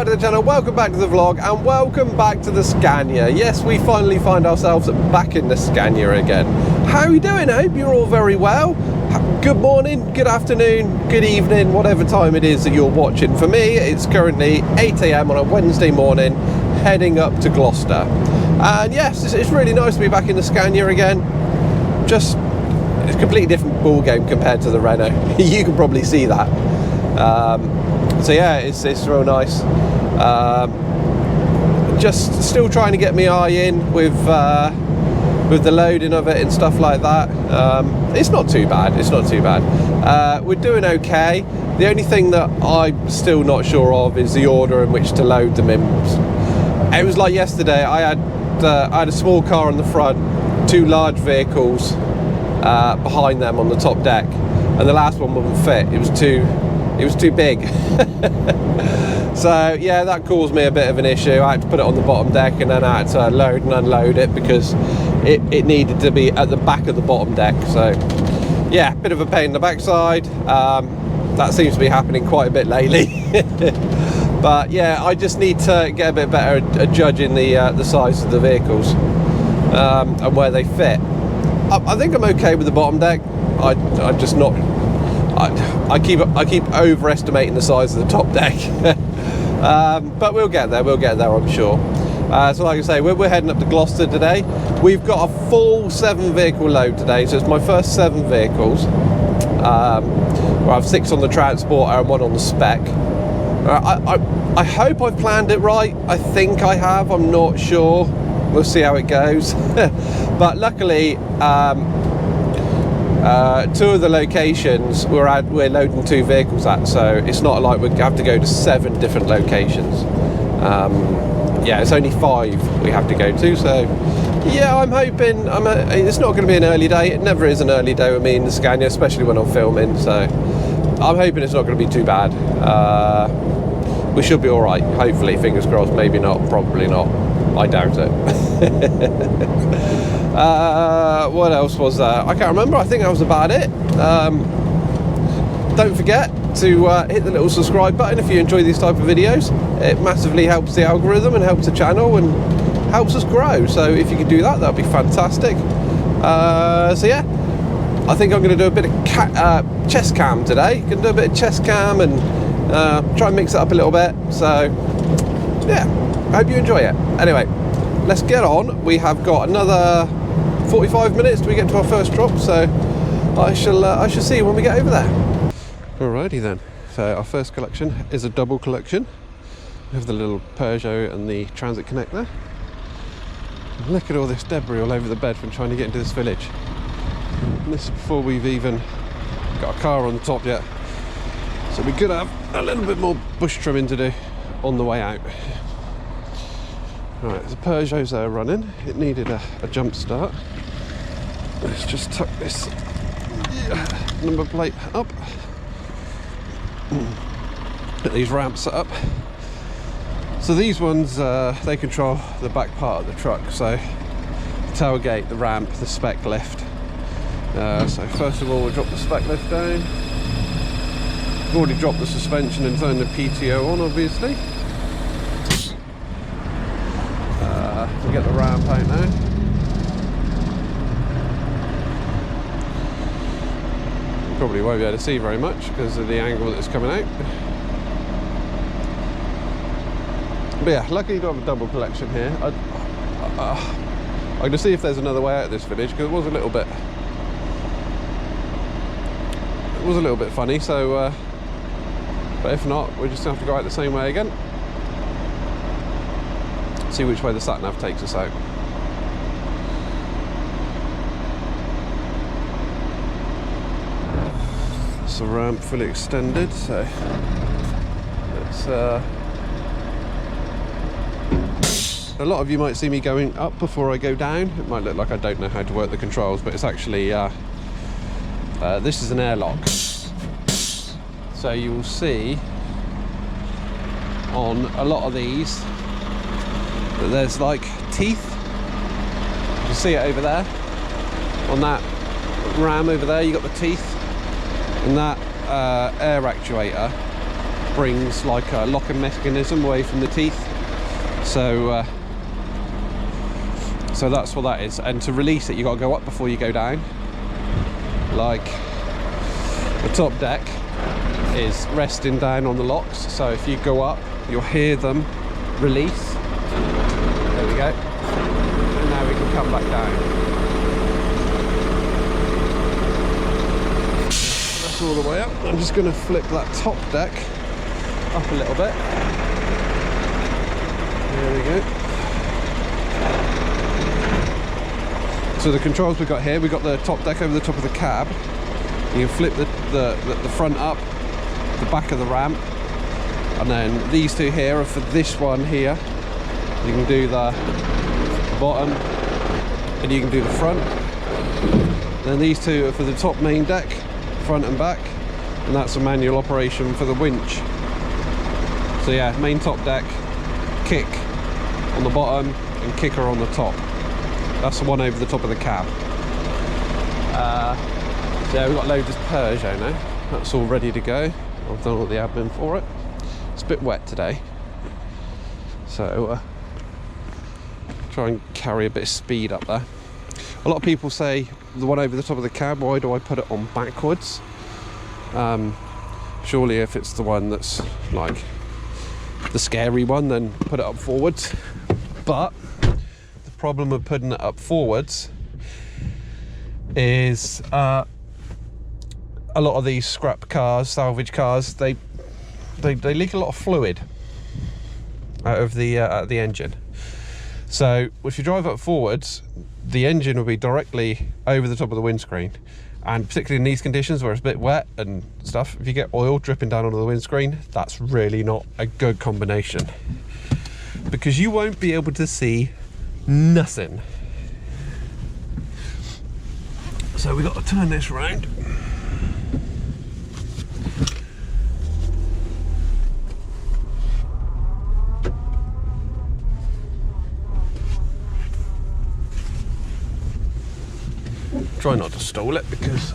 back to the channel, welcome back to the vlog, and welcome back to the Scania. Yes, we finally find ourselves back in the Scania again. How are you doing? I hope you're all very well. Good morning, good afternoon, good evening, whatever time it is that you're watching. For me, it's currently 8 AM on a Wednesday morning, heading up to Gloucester. And yes, it's really nice to be back in the Scania again. Just, it's a completely different ball game compared to the Renault. You can probably see that. So yeah, it's real nice. Just still trying to get my eye in with the loading of it and stuff like that. It's not too bad. It's not too bad. We're doing okay. The only thing that I'm still not sure of is the order in which to load them in. It was like yesterday. I had a small car on the front, two large vehicles behind them on the top deck, and the last one wouldn't fit. It was too big. So yeah, that caused me a bit of an issue. I had to put it on the bottom deck, and then I had to load and unload it because it needed to be at the back of the bottom deck. So yeah, bit of a pain in the backside. That seems to be happening quite a bit lately. But yeah, I just need to get a bit better at judging the size of the vehicles and where they fit. I think I'm okay with the bottom deck. I'm just not. I keep overestimating the size of the top deck. But we'll get there, I'm sure. So like I say, we're heading up to Gloucester today. We've got a full 7 vehicle load today, so it's my first 7 vehicles. I have 6 on the transporter and 1 on the spec. I hope I've planned it right. I think I have, I'm not sure. We'll see how it goes. But luckily, 2 of the locations we're loading 2 vehicles at, so it's not like we have to go to 7 different locations. Yeah, it's only 5 we have to go to, so yeah, I'm hoping it's not going to be an early day. It never is an early day with me in the Scania, especially when I'm filming, so I'm hoping it's not going to be too bad. We should be alright, hopefully, fingers crossed. Maybe not, probably not, I doubt it. What else was there? I can't remember. I think that was about it. Don't forget to hit the little subscribe button if you enjoy these type of videos. It massively helps the algorithm and helps the channel and helps us grow. So if you could do that, that'd be fantastic. So yeah, I think I'm going to do a bit of chest cam today. Going to do a bit of chest cam and try and mix it up a little bit. So yeah, I hope you enjoy it. Anyway, let's get on. We have got another 45 minutes till we get to our first drop, so I shall see you when we get over there. Alrighty then, so our first collection is a double collection. We have the little Peugeot and the Transit Connect there. And look at all this debris all over the bed from trying to get into this village. And this is before we've even got a car on the top yet. So we could have a little bit more bush trimming to do on the way out. Right, the Peugeot's there running. It needed a jump start. Let's just tuck this number plate up. Get these ramps set up. So these ones, they control the back part of the truck. So the tailgate, the ramp, the spec lift. So first of all, we'll drop the spec lift down. We've already dropped the suspension and turned the PTO on, obviously. We'll get the ramp out now. Probably won't be able to see very much because of the angle that it's coming out. But yeah, luckily you don't have a double collection here. I'm going to see if there's another way out of this village because it was a little bit funny. So, but if not, we're just going to have to go out the same way again. See which way the sat-nav takes us out. It's a ramp fully extended, so let's a lot of you might see me going up before I go down. It might look like I don't know how to work the controls, but it's actually this is an airlock. So you will see on a lot of these that there's like teeth. You can see it over there on that ram over there. You got the teeth, and that air actuator brings like a locking mechanism away from the teeth. So so that's what that is. And to release it, you got to go up before you go down. Like the top deck is resting down on the locks, so if you go up, you'll hear them release. There we go. And now we can come back down. That's all the way up. I'm just going to flip that top deck up a little bit. There we go. So the controls we've got here, we've got the top deck over the top of the cab. You can flip the front up, the back of the ramp, and then these two here are for this one here. You can do the bottom and you can do the front. Then these two are for the top main deck, front and back, and that's a manual operation for the winch. So yeah, main top deck, kick on the bottom and kicker on the top. That's the one over the top of the cab. So yeah, we've got loads of Peugeot now. That's all ready to go. I've done all the admin for it. It's a bit wet today, so try and carry a bit of speed up there. A lot of people say the one over the top of the cab, why do I put it on backwards? Surely if it's the one that's like the scary one, then put it up forwards. But the problem with putting it up forwards is a lot of these scrap cars, salvage cars, they leak a lot of fluid out of the engine. So if you drive up forwards, the engine will be directly over the top of the windscreen, and particularly in these conditions where it's a bit wet and stuff, if you get oil dripping down onto the windscreen, that's really not a good combination, because you won't be able to see nothing. So we've got to turn this round. Try not to stall it because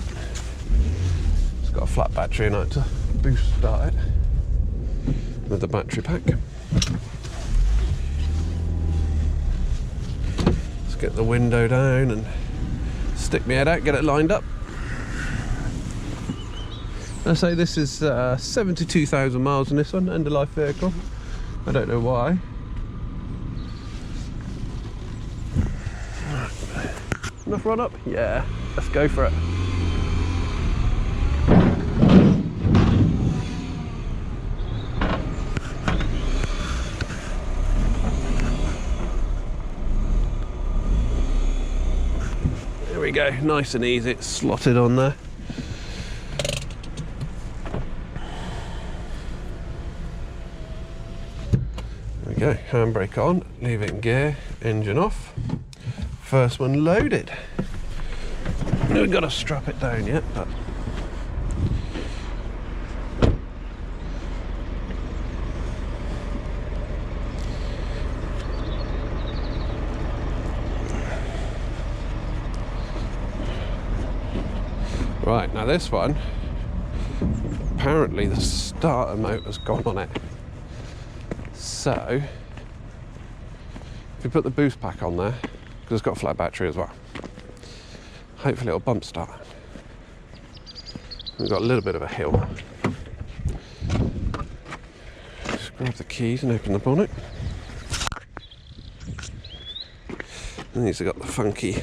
it's got a flat battery and I had to boost start it with the battery pack. Let's get the window down and stick my head out, get it lined up. I say this is 72,000 miles on this one, end of life vehicle. I don't know why. Enough run up? Yeah, let's go for it. There we go, nice and easy, it's slotted on there. There we go, handbrake on, leave it in gear, engine off. First one loaded. We've got to strap it down yet, but right, now this one, apparently the starter motor's gone on it. So if you put the boost pack on there, because it's got a flat battery as well, hopefully it'll bump start. We've got a little bit of a hill. Just grab the keys and open the bonnet. And these have got the funky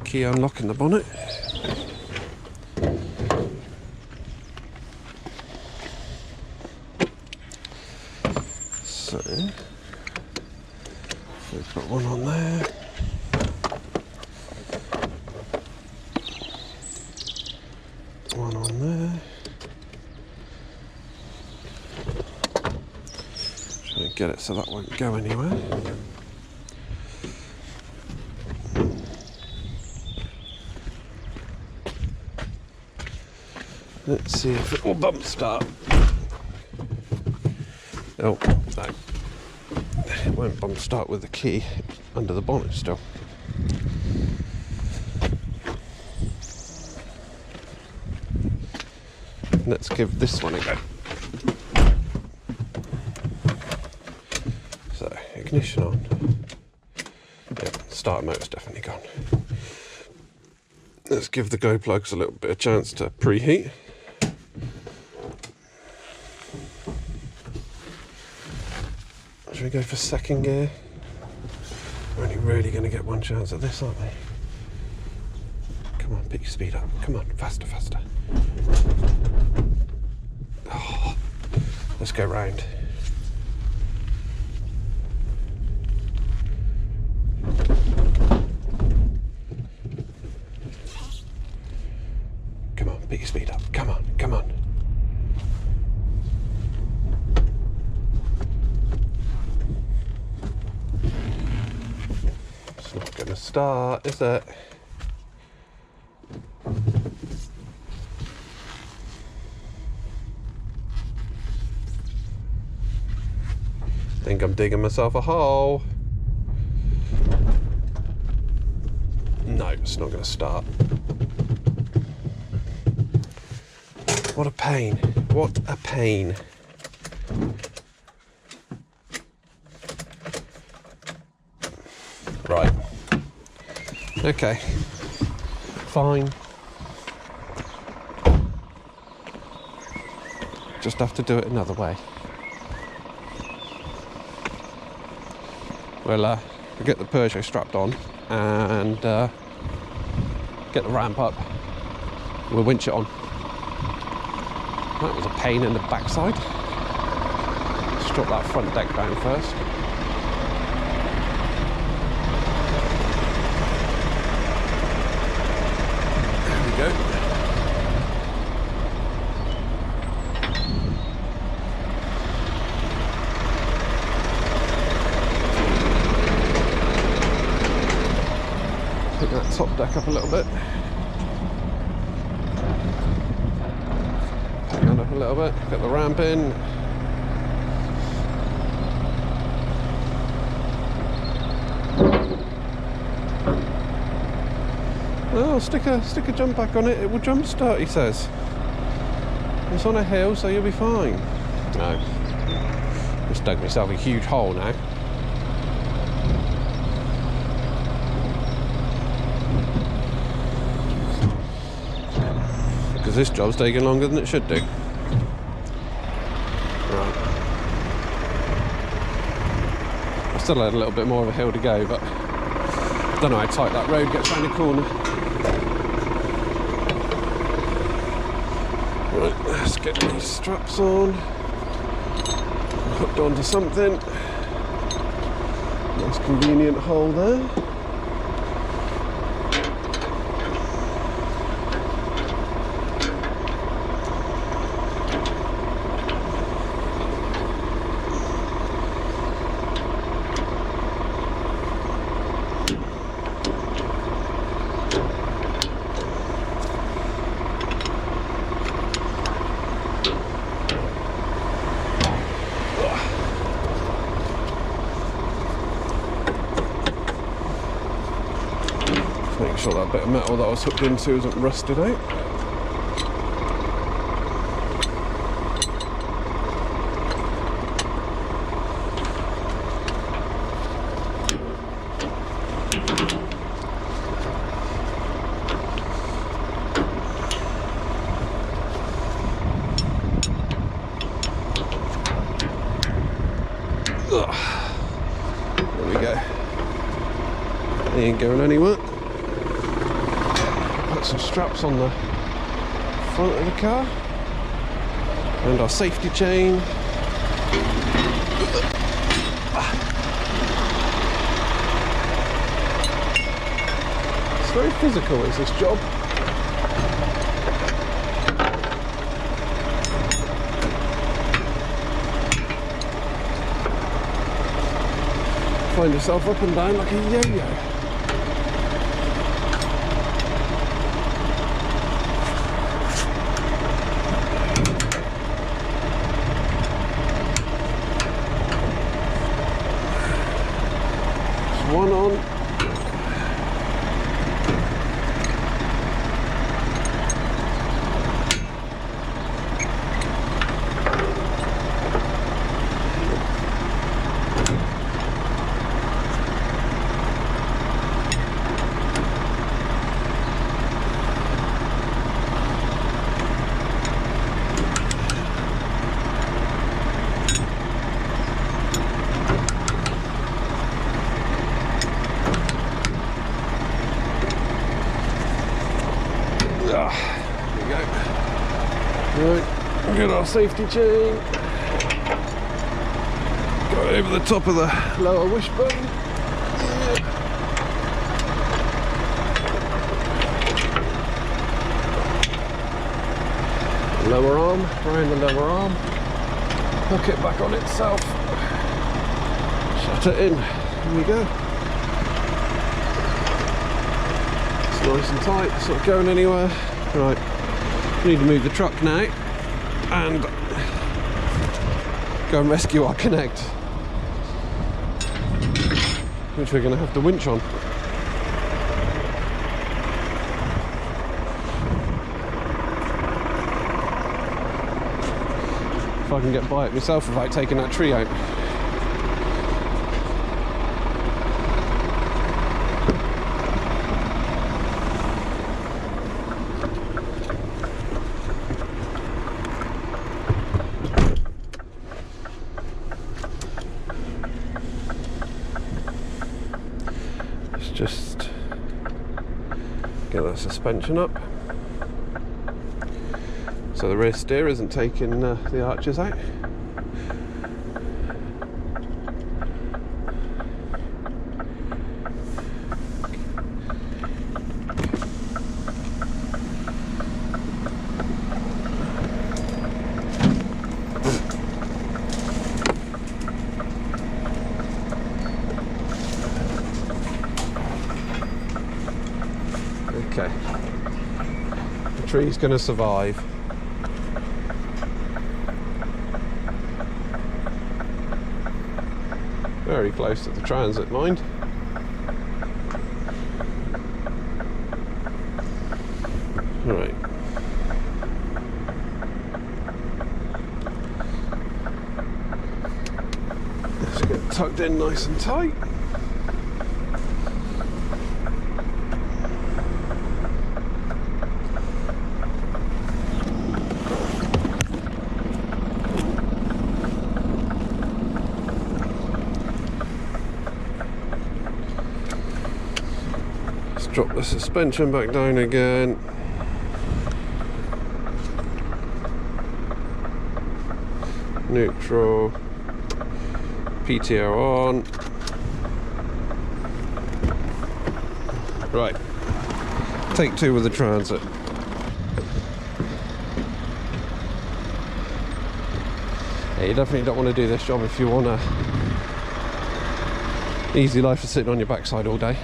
key unlock in the bonnet. So we've got one on there. One on there. Try and get it so that won't go anywhere. Let's see if it will bump start. Oh, no. It won't bump start with the key under the bonnet still. Let's give this one a go. ignition on. Yeah, starter motor's definitely gone. Let's give the glow plugs a little bit of chance to preheat. Should we go for second gear? We're only really going to get one chance at this, aren't we? Come on, pick your speed up. Come on, faster, faster. Oh, let's go round. Come on, pick your speed up. Come on, come on. It's not going to start, is it? I think I'm digging myself a hole. No, it's not going to start. What a pain. What a pain. Right. Okay. Fine. Just have to do it another way. We'll get the Peugeot strapped on and get the ramp up. We'll winch it on. That was a pain in the backside. Let's drop that front deck down first. There we go. Pick that top deck up a little bit. Pick that up a little bit. Get the ramp in. Oh, stick a jump back on it. It will jump start, he says. It's on a hill, so you'll be fine. No. Just dug myself a huge hole now. Because this job's taking longer than it should do. Right. I still had a little bit more of a hill to go, but I don't know how tight that road gets around the corner. Right, let's get these straps on. Hooked onto something. Nice convenient hole there. Make sure that bit of metal that I was hooked into isn't rusted out. There we go. They ain't going anywhere. Put some straps on the front of the car and our safety chain. It's very physical, is this job? Find yourself up and down like a yo-yo. One on. our safety chain. Go over the top of the lower wishbone. Yeah. Lower arm, round the lower arm. Hook it back on itself. Shut it in. Here we go. It's nice and tight. It's not going anywhere. Right. We need to move the truck now and go and rescue our Connect, which we're going to have to winch on. If I can get by it myself without taking that tree out. Just get that suspension up so the rear steer isn't taking the arches out. Okay, the tree's going to survive. Very close to the transit, mind. Right. Let's get tucked in nice and tight. Drop the suspension back down again. Neutral. PTO on. Right. Take two with the transit. Yeah, you definitely don't want to do this job if you want a easy life of sitting on your backside all day.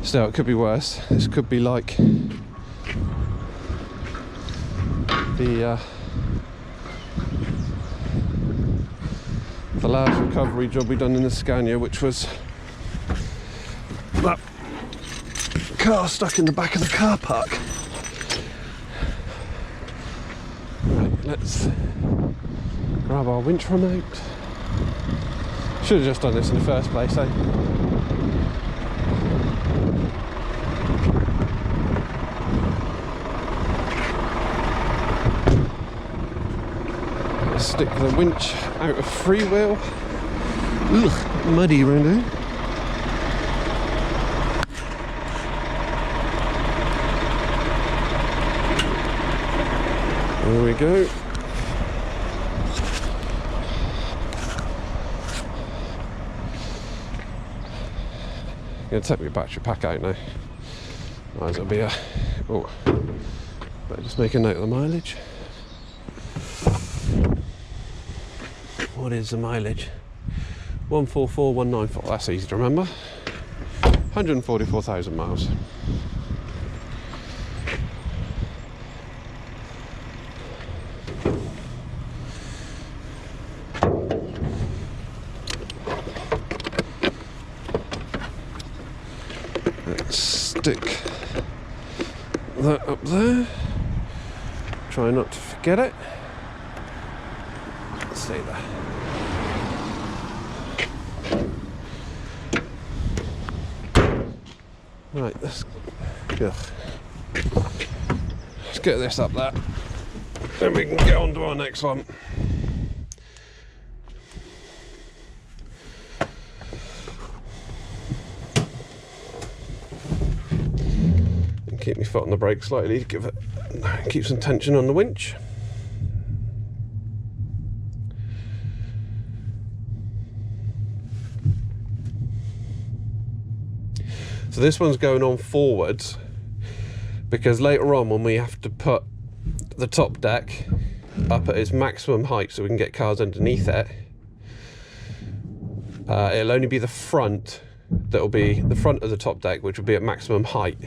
Still, it could be worse. This could be like the last recovery job we done in the Scania, which was that car stuck in the back of the car park. Right, let's grab our winch remote. Should have just done this in the first place, eh? Stick the winch out of freewheel. Ugh, muddy around here. There we go. I'm going to take my battery pack out now. Otherwise it'll be a... Oh, better just make a note of the mileage. What is the mileage? 144,194. That's easy to remember. 144,000 miles. Let's stick that up there. Try not to forget it. Stay there. Right, let's get this up there, then we can get on to our next one. In keep my foot on the brake slightly to give it, keep some tension on the winch. So this one's going on forwards because later on when we have to put the top deck up at its maximum height so we can get cars underneath it, it'll only be the front that'll be the front of the top deck, which will be at maximum height.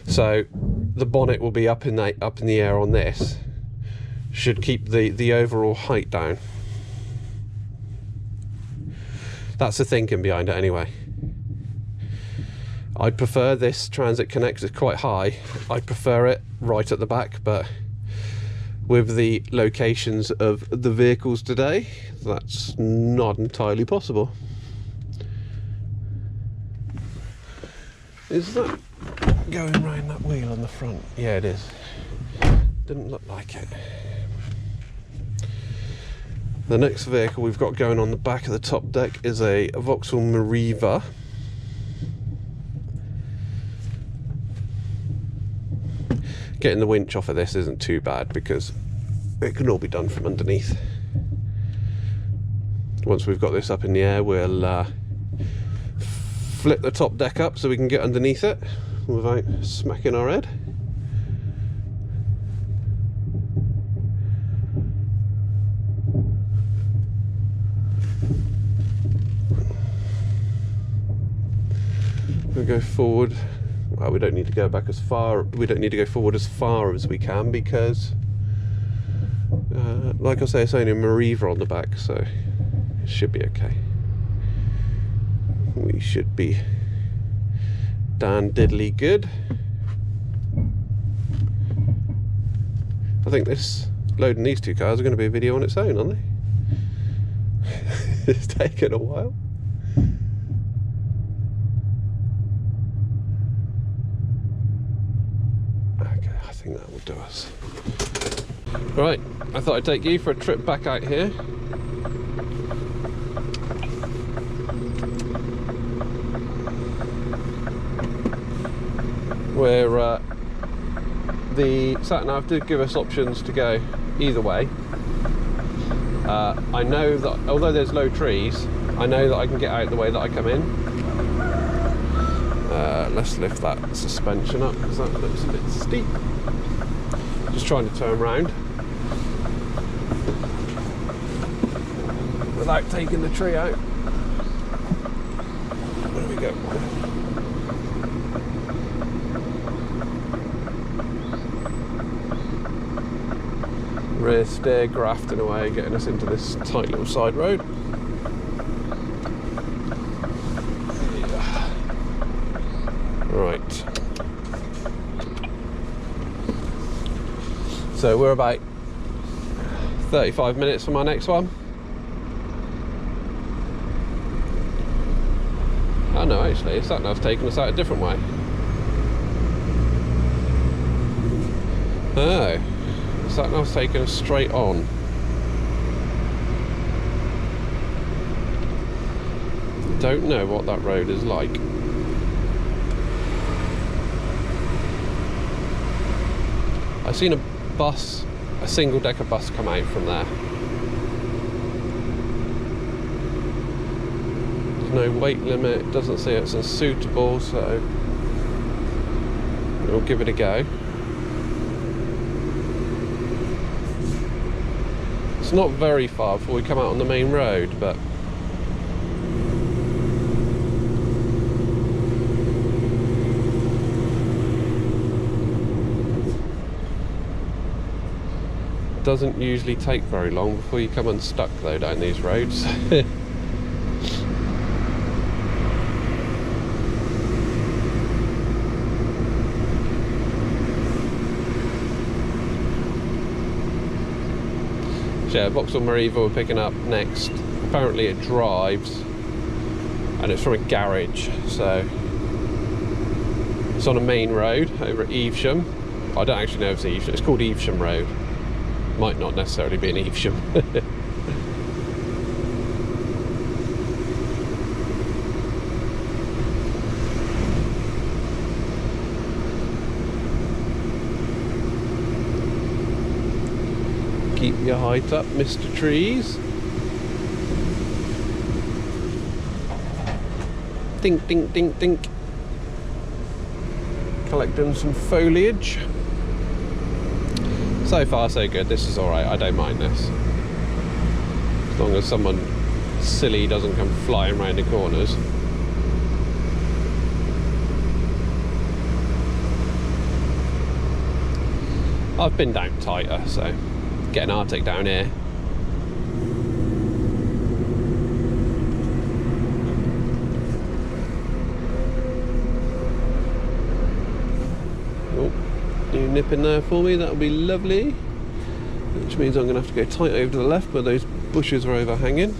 So the bonnet will be up in the air on this, should keep the overall height down. That's the thinking behind it anyway. I'd prefer this Transit Connect, it's quite high. I'd prefer it right at the back, but with the locations of the vehicles today, that's not entirely possible. Is that going round that wheel on the front? Yeah, it is. Didn't look like it. The next vehicle we've got going on the back of the top deck is a Vauxhall Marieva. Getting the winch off of this isn't too bad because it can all be done from underneath. Once we've got this up in the air, we'll flip the top deck up so we can get underneath it without smacking our head. We'll go forward. Well, we don't need to go back as far. We don't need to go forward as far as we can because, like I say, it's only a Marieva on the back, so it should be okay. We should be darn diddly good. I think this loading these two cars are going to be a video on its own, aren't they? It's taken a while. I think that will do us. Right, I thought I'd take you for a trip back out here. Where the sat-nav did give us options to go either way. I know that although there's low trees, I know that I can get out the way that I come in. Let's lift that suspension up because that looks a bit steep. Just trying to turn round without taking the tree out. There we go. Rear steer grafting away, getting us into this tight little side road. Right. So we're about 35 minutes from our next one. Oh no, actually, the sat-nav's taken us out a different way. Oh, the sat-nav's taken us straight on. Don't know what that road is like. I've seen a bus, a single decker bus come out from there. There's no weight limit, it doesn't say it's unsuitable, so we'll give it a go. It's not very far before we come out on the main road, but doesn't usually take very long before you come unstuck though down these roads. So yeah, Vauxhall Marieva we're picking up next. Apparently it drives and it's from a garage, so it's on a main road over at Evesham. I don't actually know if it's Evesham, it's called Evesham Road. Might not necessarily be an Evesham. your height up, Mr. Trees. Dink, dink, dink, dink. Collecting some foliage. So far so good, this is alright, I don't mind this. As long as someone silly doesn't come flying around the corners. I've been down tighter, so getting Arctic down here. You nip in there for me, that'll be lovely. Which means I'm going to have to go tight over to the left where those bushes are overhanging.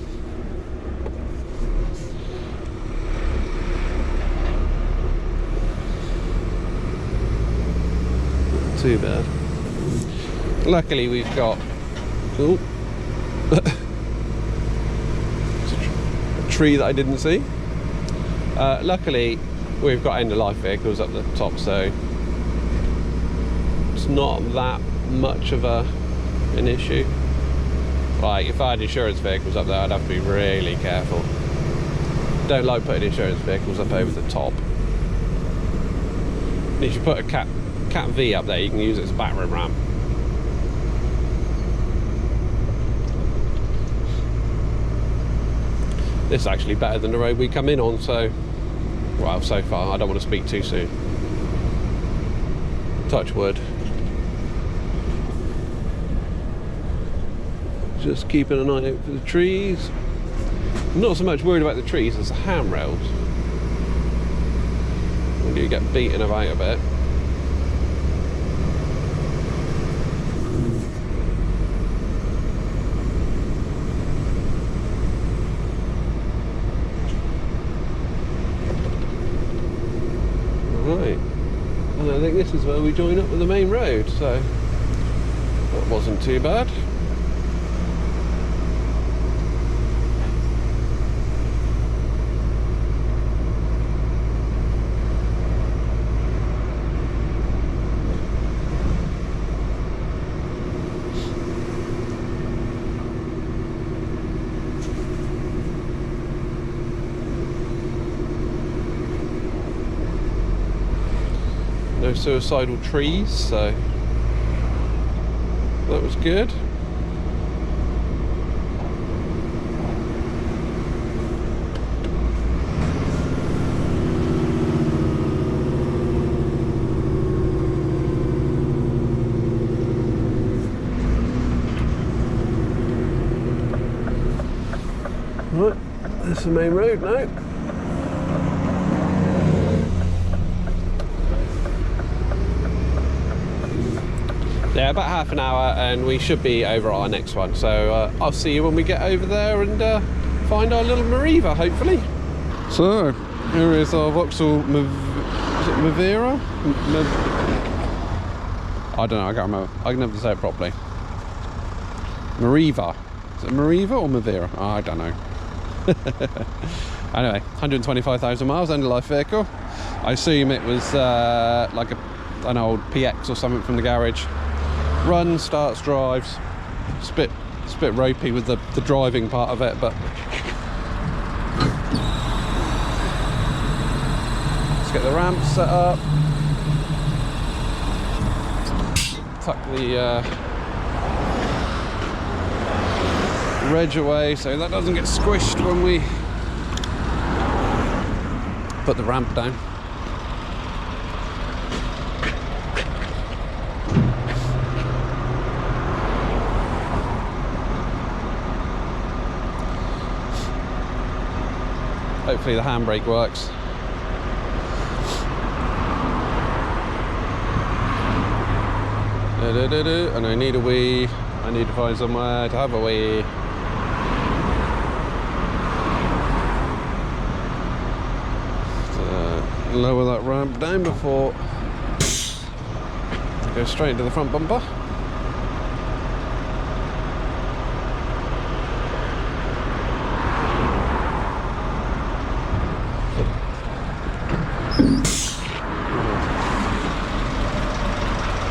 Not too bad. Luckily we've got a tree that I didn't see. Luckily we've got end-of-life vehicles up the top, so it's not that much of an issue. Like if I had insurance vehicles up there, I'd have to be really careful. Don't like putting insurance vehicles up over the top. And if you put a KevTee up there, you can use it as a battering ram. This is actually better than the road we come in on, so well, so far. I don't want to speak too soon. Touch wood. Just keeping an eye out for the trees. I'm not so much worried about the trees as the handrails. When you get beaten about a bit. Right. And I think this is where we join up with the main road, so that wasn't too bad. No suicidal trees, so that was good. Right, that's the main road now. Yeah, about half an hour and we should be over our next one. So I'll see you when we get over there and find our little Marieva, hopefully. So, here is our Vauxhall Marieva? I don't know, I can't remember. I can never say it properly. Marieva. Is it Marieva or Marieva? Oh, I don't know. Anyway, 125,000 miles, end-of-life vehicle. I assume it was like an old PX or something from the garage. Runs, starts, drives. It's a bit ropey with the driving part of it, but let's get the ramp set up. Tuck the reg away so that doesn't get squished when we put the ramp down. Hopefully the handbrake works. And I need a wee. I need to find somewhere to have a wee. Lower that ramp down before go straight into the front bumper.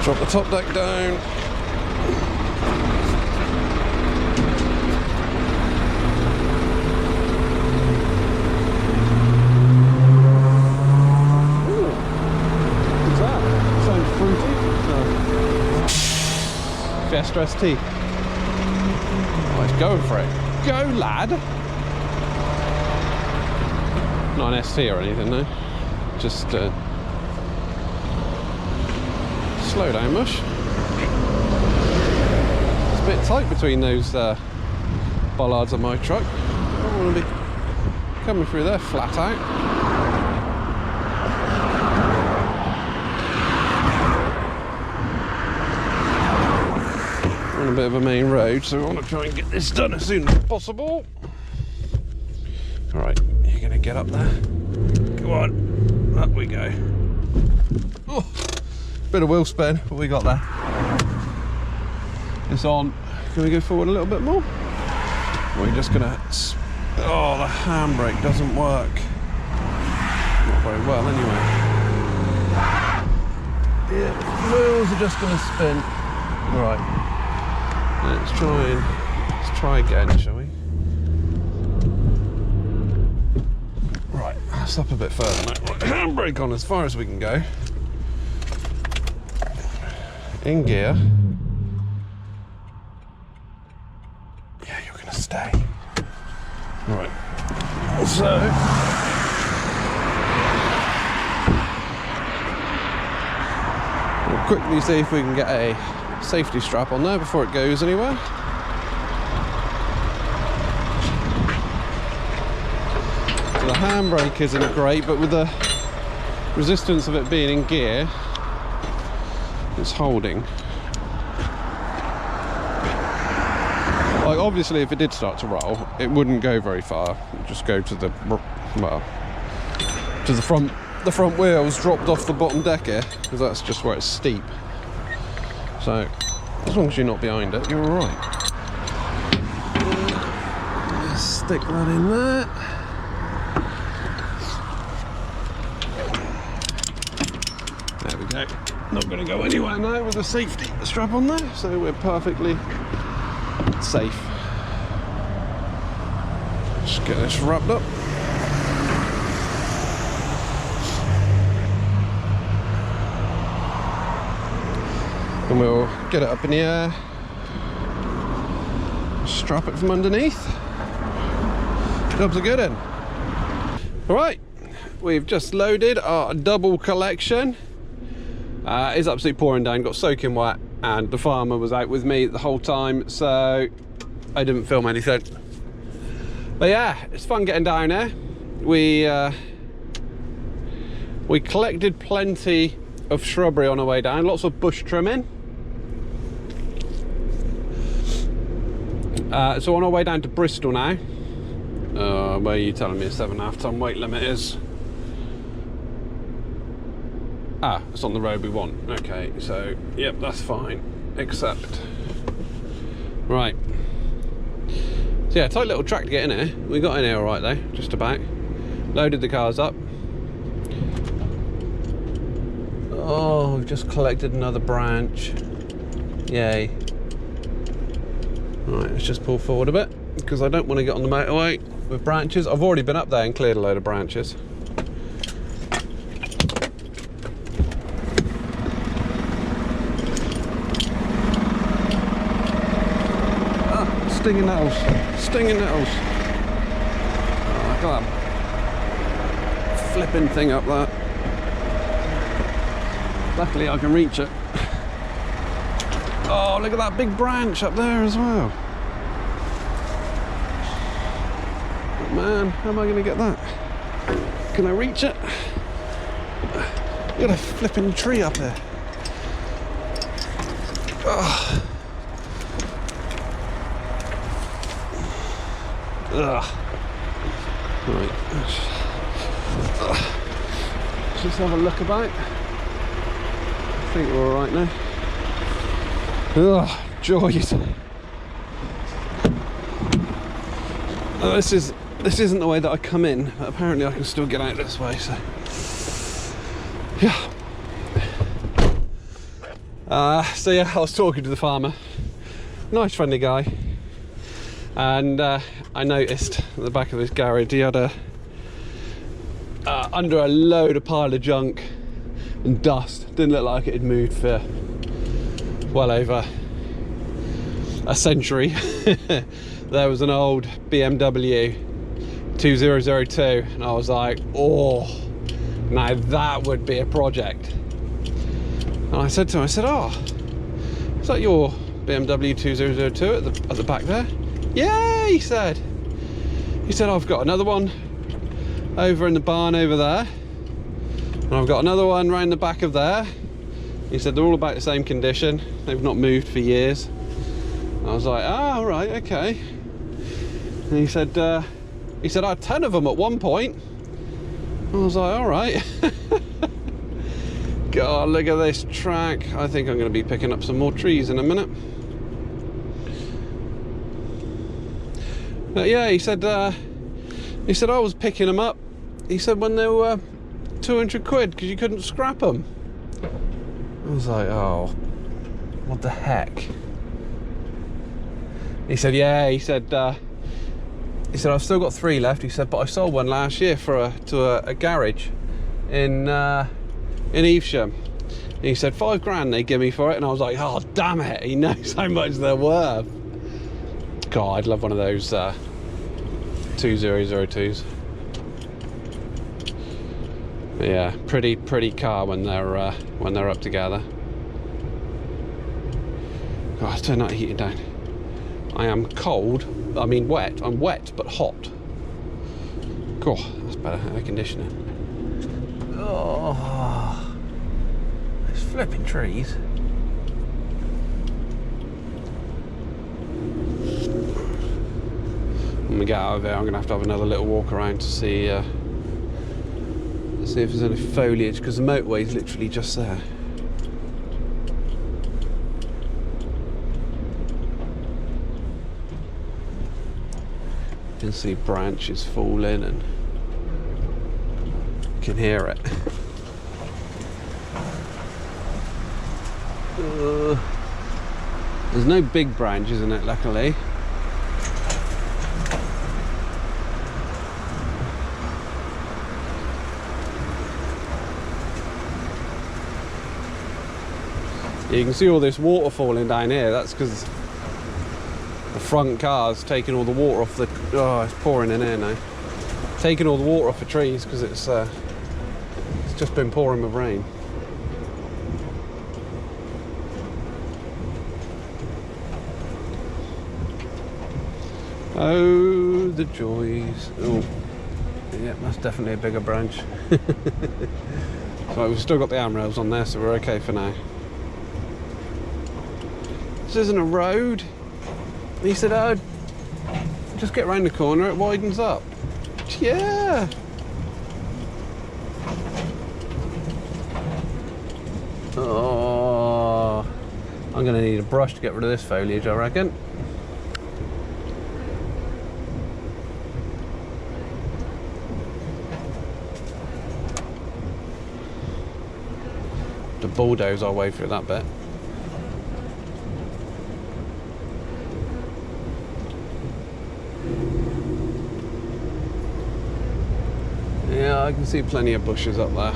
Drop the top deck down. stress teeth. Oh, he's going for it. Go, lad. Not an ST or anything, no. Just slow down, mush. It's a bit tight between those bollards on my truck. I don't want to be coming through there flat out. We're on a bit of a main road, so we want to try and get this done as soon as possible. Alright, you're going to get up there. Go on, up we go. Oh, bit of wheel spin, but we got there. It's on. Can we go forward a little bit more? We're just going to... Oh, the handbrake doesn't work. Not very well, anyway. Yeah, the wheels are just going to spin. Right. Let's try again, shall we? Right, that's up a bit further now. Right, handbrake on as far as we can go. In gear. Yeah, you're going to stay. Right. So we'll quickly see if we can get a safety strap on there before it goes anywhere. So the handbrake isn't great, but with the resistance of it being in gear, it's holding. Like, obviously, if it did start to roll, it wouldn't go very far. It'd just go to the, well, to the front. The front wheels dropped off the bottom deck here, because that's just where it's steep. So, as long as you're not behind it, you're all right. Just stick that in there. There we go. Not going to go anywhere now with the safety strap on there, so we're perfectly safe. Just get this wrapped up. And we'll get it up in the air, strap it from underneath. Job's a good one. Alright, we've just loaded our double collection. It's absolutely pouring down, got soaking wet, and the farmer was out with me the whole time, so I didn't film anything. But yeah, it's fun getting down here. We collected plenty of shrubbery on our way down, lots of bush trimming. So on our way down to Bristol now. Where are you telling me a 7.5 ton weight limit is? Ah, it's on the road we want. Okay, so yep, that's fine. Except, right. So yeah, tight little track to get in here. We got in here all right though, just about. Loaded the cars up. Oh, we've just collected another branch. Yay. Right, let's just pull forward a bit because I don't want to get on the motorway with branches. I've already been up there and cleared a load of branches. Stinging nettles, stinging nettles. Oh, look at that flipping thing up there. Luckily I can reach it. Oh, look at that big branch up there as well. Oh, man, how am I going to get that? Can I reach it? Look at a flipping tree up there. Oh. Ugh. Right. Let's just have a look about. I think we're all right now. Ugh, joys. This isn't the way that I come in, but apparently I can still get out this way. So yeah. So yeah, I was talking to the farmer. Nice, friendly guy. And I noticed at the back of his garage he had under a load of pile of junk and dust. Didn't look like it had moved for well over a century, there was an old BMW 2002, and I was like, oh, now that would be a project. And I said to him, I said, oh, is that your BMW 2002 at the back there? Yeah, he said. He said, I've got another one over in the barn over there, and I've got another one round the back of there. He said they're all about the same condition. They've not moved for years. I was like, ah, all right, okay. And he said I had 10 of them at one point. I was like, all right. God, look at this track. I think I'm going to be picking up some more trees in a minute. But yeah, he said I was picking them up. He said when they were 200 quid because you couldn't scrap them. I was like, oh, what the heck? He said, yeah, he said I've still got 3 left. He said, but I sold one last year to a garage in Evesham. And he said 5 grand they give me for it, and I was like, oh damn it, he knows how much they're worth. God, I'd love one of those 2002s. But yeah, pretty car when they're up together. God, let's turn that heating down. I am cold. I mean wet. I'm wet but hot. Cool, that's better. Air conditioning. Oh, those flipping trees. When we get out of here, I'm going to have another little walk around to see if there's any foliage, because the motorway's literally just there. You can see branches falling and you can hear it. There's no big branches in it, luckily. You can see all this water falling down here. That's because the front car's taking all the water off the... Oh, it's pouring in here now. Taking all the water off the trees because it's just been pouring with rain. Oh, the joys. Oh, yeah, that's definitely a bigger branch. So we've still got the handrails on there, so we're okay for now. This isn't a road. He said, oh, just get around the corner, it widens up. Yeah. Oh, I'm going to need a brush to get rid of this foliage, I reckon. To bulldoze our way through that bit. Yeah, I can see plenty of bushes up there.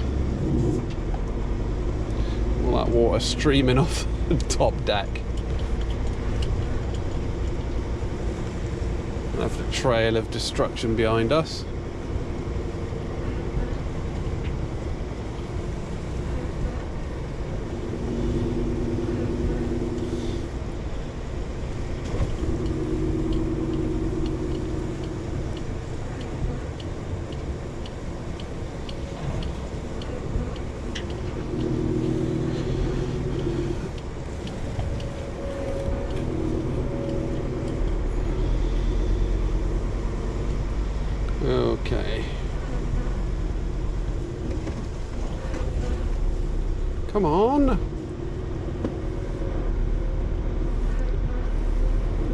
All that water streaming off the top deck. Left a trail of destruction behind us. Okay. Come on.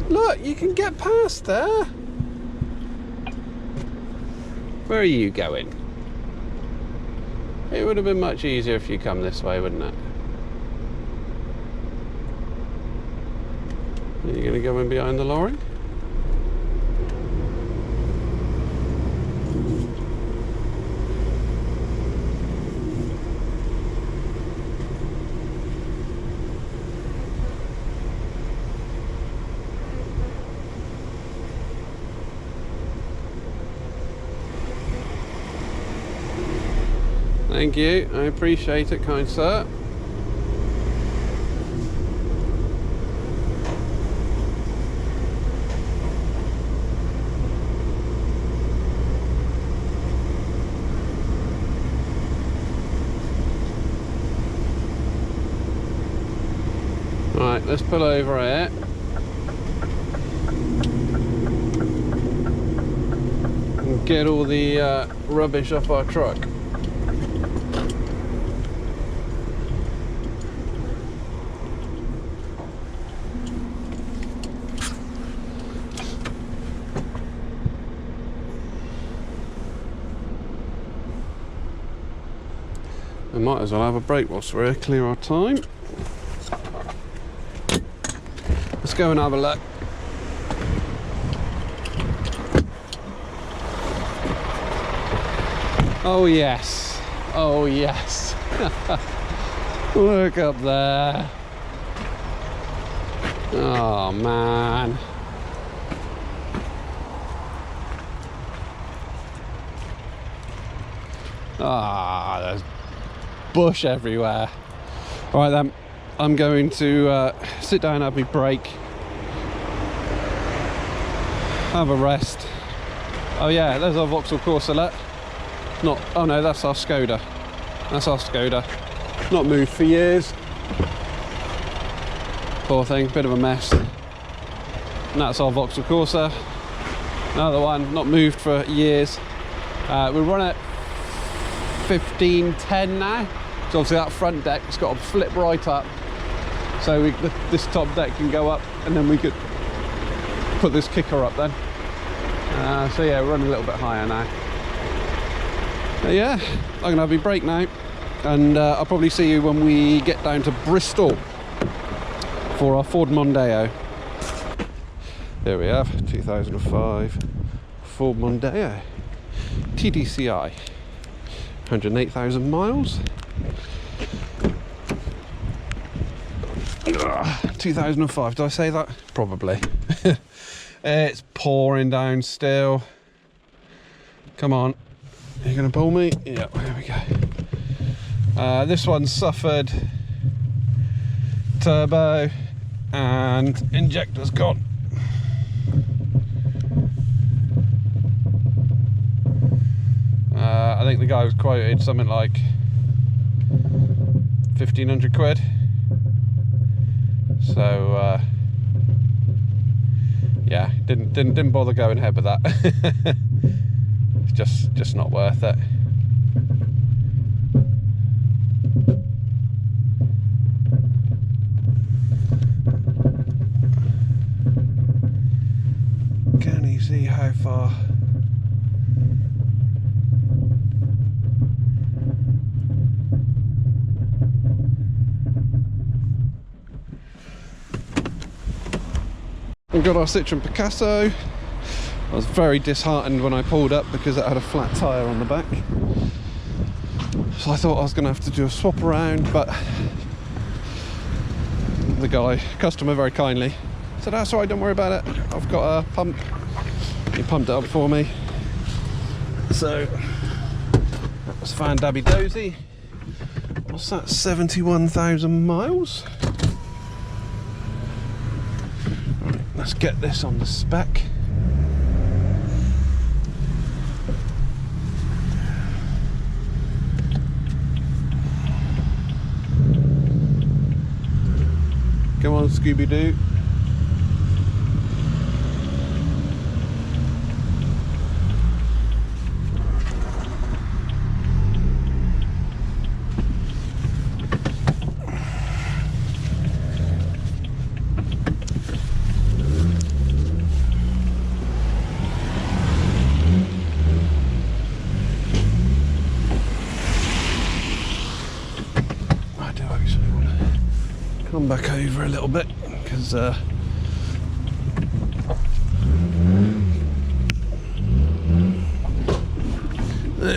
Look, you can get past there. Where are you going? It would have been much easier if you come this way, wouldn't it? Are you going to go in behind the lorry? Thank you, I appreciate it, kind sir. Right, let's pull over here. And get all the rubbish off our truck. We might as well have a break whilst we're here, clear our time. Let's go and have a look. Oh yes, oh yes. Look up there. Oh man. Ah, there's bush everywhere. All right then, I'm going to sit down, have my break, have a rest. Oh yeah, there's our Vauxhall Corsa. Not, oh no, that's our Skoda. That's our Skoda. Not moved for years. Poor thing, bit of a mess. And that's our Vauxhall Corsa. Another one, not moved for years. We run at 1510 now. So obviously that front deck has got to flip right up. So this top deck can go up, and then we could put this kicker up then. So yeah, we're running a little bit higher now. But yeah, I'm gonna have my break now, and I'll probably see you when we get down to Bristol for our Ford Mondeo. There we have 2005 Ford Mondeo TDCi, 108,000 miles. 2005, did I say that? Probably. It's pouring down still. Come on, are you gonna pull me? Yeah, there we go. This one suffered turbo and injector's gone. I think the guy was quoted something like 1,500 quid. So yeah, didn't bother going ahead with that. It's just not worth it. Can you see how far? We've got our Citron Picasso. I was very disheartened when I pulled up because it had a flat tyre on the back. So I thought I was going to have to do a swap around, but the customer very kindly said, that's all right, don't worry about it. I've got a pump. He pumped it up for me. So that was fan dabby dozy. What's that, 71,000 miles? Let's get this on the spec. Come on, Scooby-Doo. Come back over a little bit because there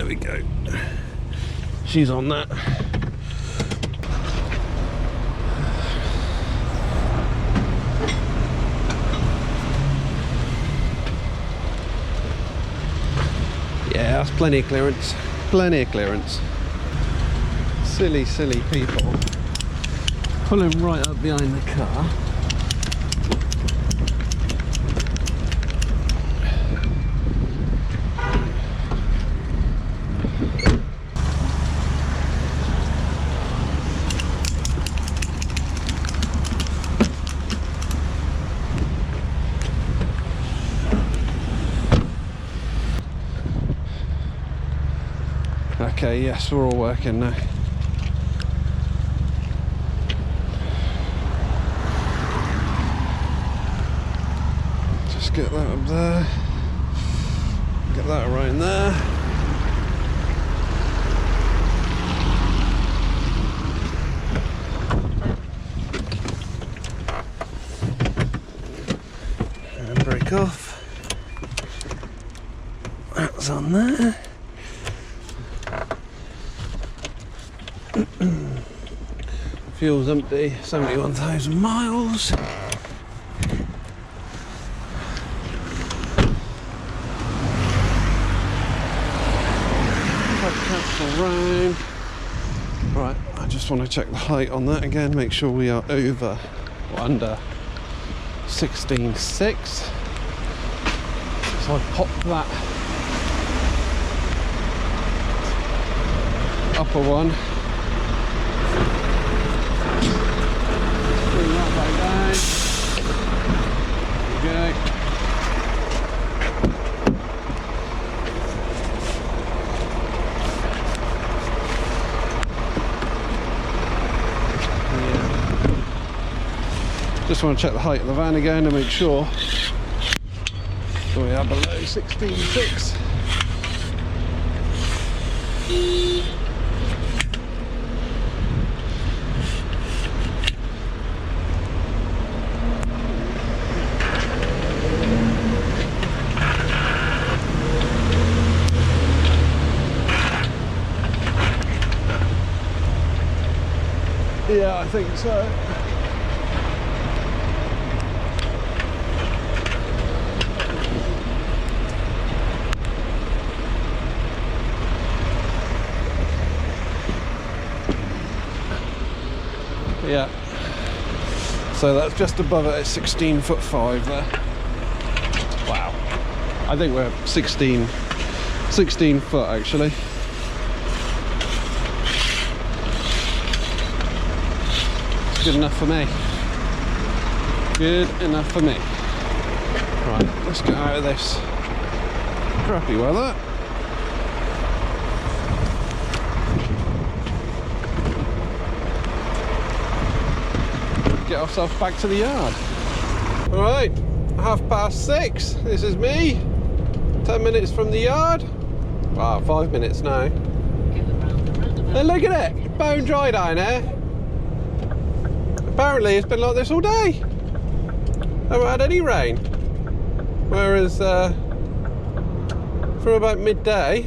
we go. She's on that. Yeah, that's plenty of clearance. Plenty of clearance. silly, silly people pulling right up behind the car. Okay, yes, we're all working now. Just get that up there. Get that around there. And break off. That's on there. Fuel's empty, 71,000 miles. Capsule round. Right, I just want to check the height on that again, make sure we are over or under 16.6. So I popped that upper one. Bring that back down. There we go. Yeah. Just want to check the height of the van again to make sure so we are below 16.6. Yeah, I think so. Yeah. So that's just above it at 16'5" there. Wow. I think we're 16 foot actually. Good enough for me. Good enough for me. Right, let's get out of this crappy weather. Get ourselves back to the yard. Alright, 6:30. This is me. 10 minutes from the yard. Wow, 5 minutes now. And look at it, bone dry down here. Apparently it's been like this all day. Haven't had any rain. Whereas from about midday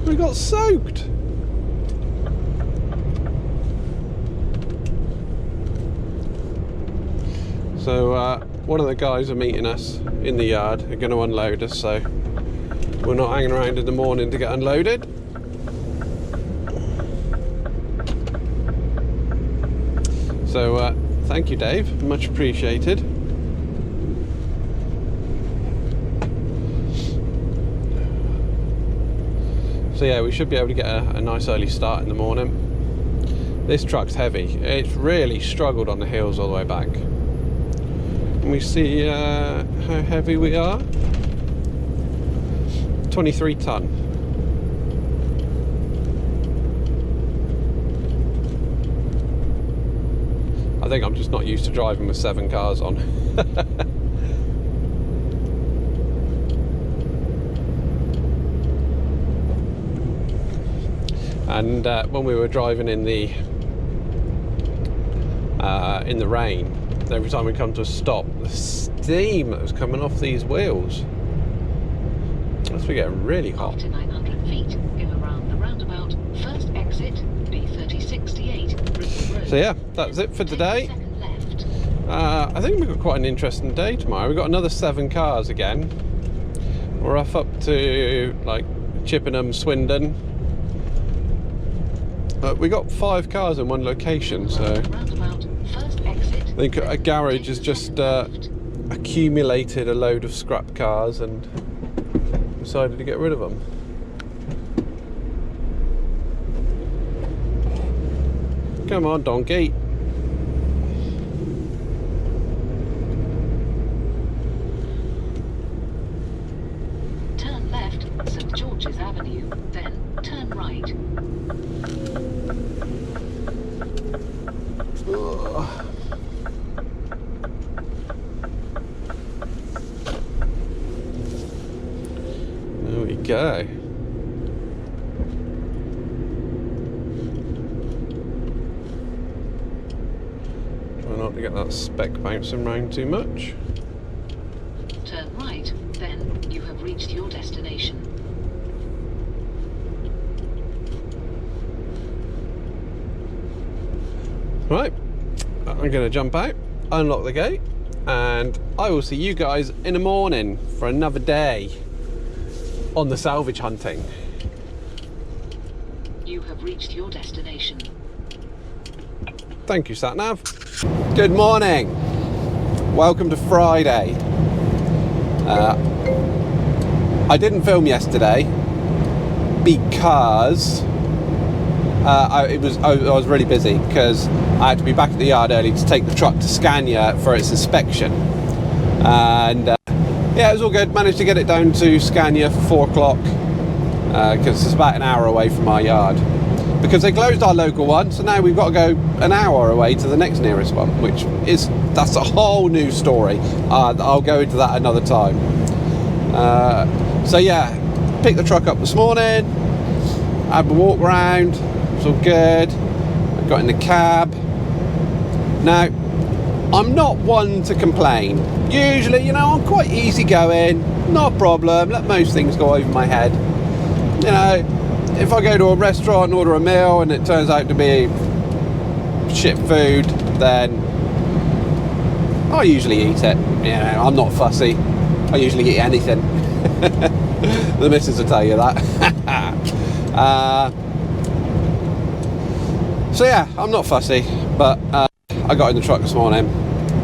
we got soaked. So one of the guys are meeting us in the yard, are going to unload us, so we're not hanging around in the morning to get unloaded. So thank you, Dave, much appreciated. So yeah, we should be able to get a nice early start in the morning. This truck's heavy. It's really struggled on the hills all the way back. Can we see how heavy we are? 23 ton. I think I'm just not used to driving with 7 cars on. And when we were driving in the rain, every time we come to a stop, the steam that was coming off these wheels, must be getting really hot. After 900 feet, go around the roundabout, first exit, B3068. So yeah, that's it for today. I think we've got quite an interesting day tomorrow. We've got another 7 cars again. We're off up to like Chippenham, Swindon, We got 5 cars in one location, so Roundabout, first exit. I think a garage has just accumulated a load of scrap cars and decided to get rid of them. Come on, donkey. Turn left, St. George's Avenue, then turn right. Ugh. There we go. Try not to get that speck bouncing round too much. Turn right, then you have reached your destination. Right, I'm going to jump out, unlock the gate, and I will see you guys in the morning for another day on the salvage hunting. You have reached your destination. Thank you, SatNav. Good morning. Welcome to Friday. I didn't film yesterday because I was really busy because I had to be back at the yard early to take the truck to Scania for its inspection. And yeah, it was all good. Managed to get it down to Scania for 4 o'clock because it's about an hour away from our yard. Because they closed our local one, so now we've got to go an hour away to the next nearest one, that's a whole new story. I'll go into that another time. So yeah, picked the truck up this morning, had a walk around, it was all good. I got in the cab. Now, I'm not one to complain. Usually, you know, I'm quite easygoing, not a problem, let most things go over my head. You know, if I go to a restaurant and order a meal and it turns out to be shit food, then I usually eat it. You know, I'm not fussy. I usually eat anything. The missus will tell you that. So yeah, I'm not fussy, but I got in the truck this morning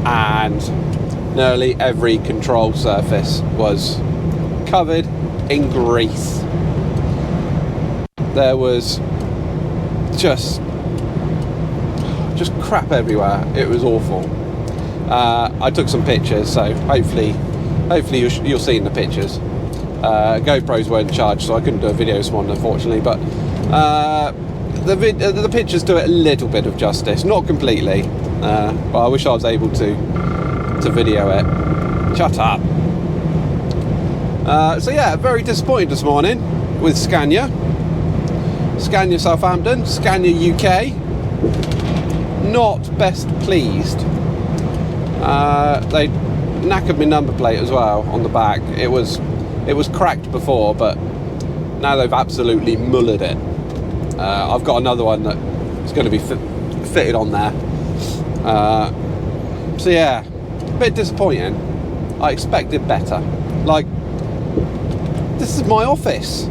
and nearly every control surface was covered in grease. There was just crap everywhere. It was awful. I took some pictures, so hopefully you'll see in the pictures. GoPros weren't charged, so I couldn't do a video this morning, unfortunately. But the pictures do it a little bit of justice, not completely. But I wish I was able to video it. Shut up. So yeah, very disappointed this morning with Scania Southampton, Scania UK. Not best pleased. They knackered my number plate as well on the back. It was cracked before, but now they've absolutely mullered it. I've got another one that is going to be fitted on there. So yeah, a bit disappointing. I expected better. Like, this is my office.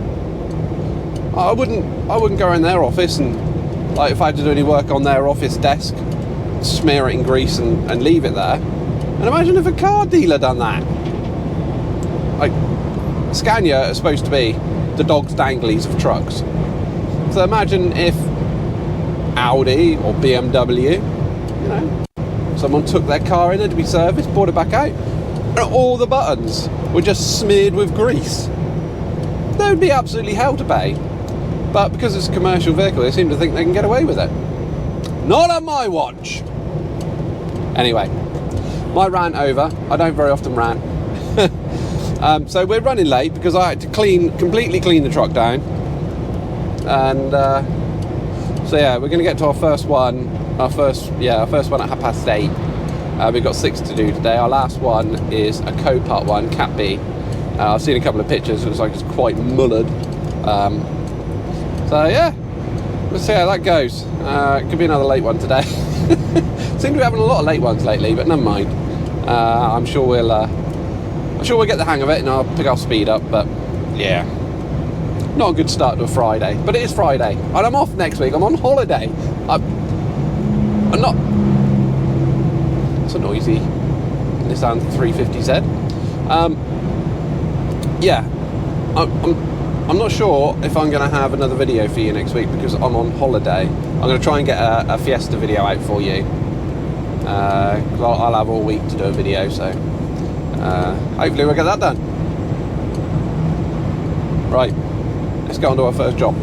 I wouldn't go in their office and, like, if I had to do any work on their office desk, smear it in grease and leave it there. And imagine if a car dealer done that. Like, Scania are supposed to be the dog's danglies of trucks. So imagine if Audi or BMW, you know, someone took their car in there to be serviced, brought it back out, and all the buttons were just smeared with grease. They would be absolutely hell to pay. But because it's a commercial vehicle, they seem to think they can get away with it. Not on my watch! Anyway, my rant over. I don't very often rant. So we're running late because I had to completely clean the truck down. And so yeah, we're going to get to our first one at 8:30. We've got 6 to do today. Our last one is a Copart one, Cat B. I've seen a couple of pictures. It looks like it's quite mullered. So yeah, let's see how that goes. It could be another late one today. Seem to be having a lot of late ones lately, but never mind. I'm sure we'll get the hang of it, and I'll pick our speed up. But yeah, Not a good start to a Friday, but it is Friday, and I'm off next week. I'm on holiday. I'm not. It's a noisy Nissan 350Z. Yeah, I'm not sure if I'm going to have another video for you next week because I'm on holiday. I'm going to try and get a Fiesta video out for you. Because I'll have all week to do a video, so hopefully we'll get that done. Right, let's get on to our first job.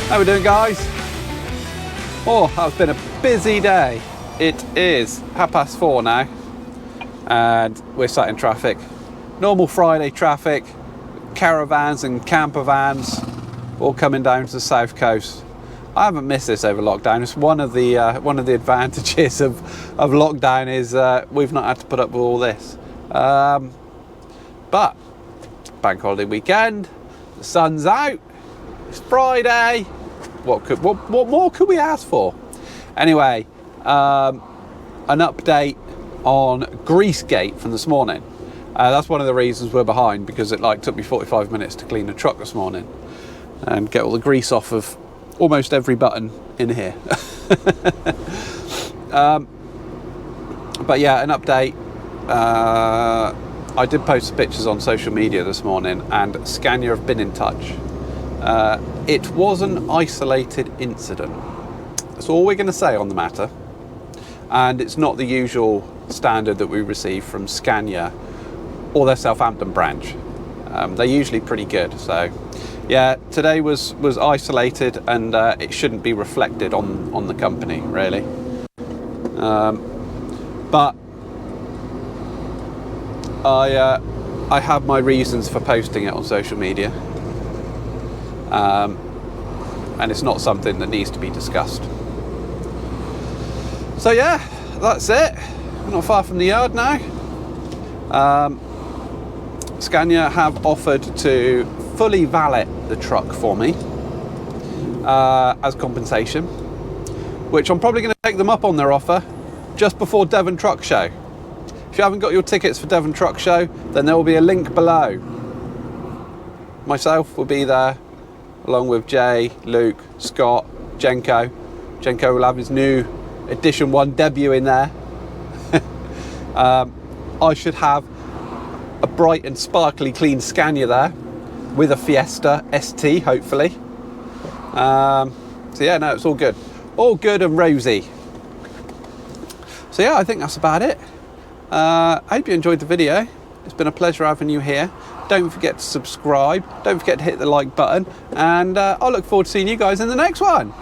How we doing, guys? Oh, that's been a busy day. It is 4:30 now and we're sat in traffic. Normal Friday traffic, caravans and camper vans all coming down to the south coast. I haven't missed this over lockdown. It's one of the advantages of lockdown is we've not had to put up with all this. But bank holiday weekend, the sun's out, it's Friday. What more could we ask for? Anyway, an update on Greasegate from this morning. That's one of the reasons we're behind, because it took me 45 minutes to clean the truck this morning and get all the grease off of almost every button in here. But yeah, an update. I did post pictures on social media this morning and Scania have been in touch. It was an isolated incident. That's all we're going to say on the matter. And it's not the usual standard that we receive from Scania or their Southampton branch. They're usually pretty good. So yeah, today was isolated and it shouldn't be reflected on the company, really. But I have my reasons for posting it on social media. And it's not something that needs to be discussed. So yeah, that's it. We're not far from the yard now. Scania have offered to fully valet the truck for me as compensation, which I'm probably going to take them up on their offer just before Devon Truck Show. If you haven't got your tickets for Devon Truck Show, then there will be a link below. Myself will be there along with Jay, Luke, Scott, Jenko. Jenko will have his new Edition 1 debut in there. I should have a bright and sparkly clean Scania there with a Fiesta ST, hopefully. So yeah, no, it's all good. All good and rosy. So yeah, I think that's about it. I hope you enjoyed the video. It's been a pleasure having you here. Don't forget to subscribe. Don't forget to hit the like button. And I'll look forward to seeing you guys in the next one.